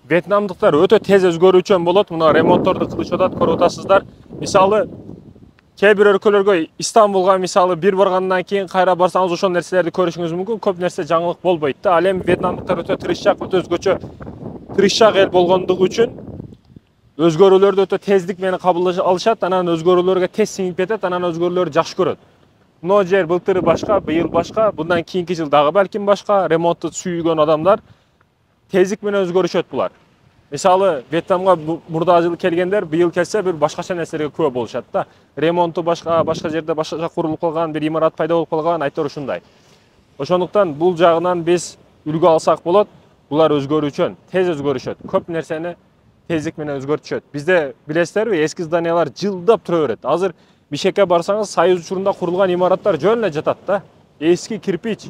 Вьетнамдыктар өтө тез өзгөрүүчөн болот. Мына ремонтторду кылышып атат, көрүп атасыздар. Мисалы, кээ бир өлкөлөргө, Истанбулга мисалы бир баргандан кийин кайра барсаңыз ошол нерселерди көрүшүңүз мүмкүн. Көп нерсе жаңылык болбойт да. Ал эми вьетнамдыктар өтө тырышчаак, өтө өзгөчө тырышчаак эл болгондугу үчүн өзгөрүүлөрдү өтө тездик менен кабыл алышат, анан өзгөрүүлөргө тез сиңип кетет, анан өзгөрүүлөрдү жакшы көрөт. Мына жер былтыры башка, быйыл башка, bundan кийинки жыл дагы балким башка. Ремонтту сүйгөн адамдар тездик менен өзгөрүшөт булар. Мисалы, Вьетнамга мурда жыл келгендер быйыл келсе бир башкача нерселерге күбө болушат да. Ремонту башка, башка жерде башкача курулуп калган, бир имарат пайда болуп калган, айтор ушундай. Ошондуктан бул жагынан биз үлгү алсак болот. Булар өзгөрүүчөн, тез өзгөрүшөт. Көп нерсени тездик менен өзгөртүшөт. Бизде билесиздерби, эски зданиялар жылдап тура берет. Азыр Бишкекке барсаңыз, Союз учурунда курулган имараттар жөн эле жатат да. Эски кирпич.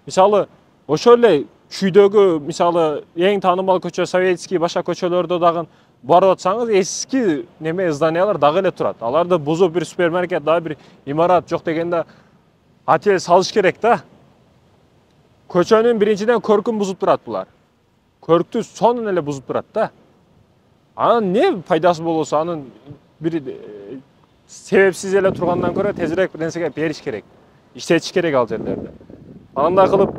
Мисалы, ошол эле Шүйдөгү, мисалы, эң таанымал көчө Советский, башка көчөлөрдө дагы барып атсаңыз, эски неме зданиялар дагы эле турат. Аларды бузуп бир супермаркет, дагы бир имарат жок дегенде отель салыш керек да. Көчөнүн биринчиден көркүн бузуп турат булар. Көрктү сонун эле бузуп турат да. Анын не пайдасы болосо, анын бир себепсиз эле тургандан көрө тезирээк бир нерсеге бериш керек. Иштетиш керек ал жерлерде. Андай кылып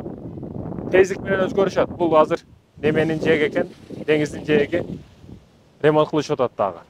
тездик менен өзгөрүшөт. Бул азыр неменин жээги экен, деңиздин жээги ремонт кылышып атат дагы.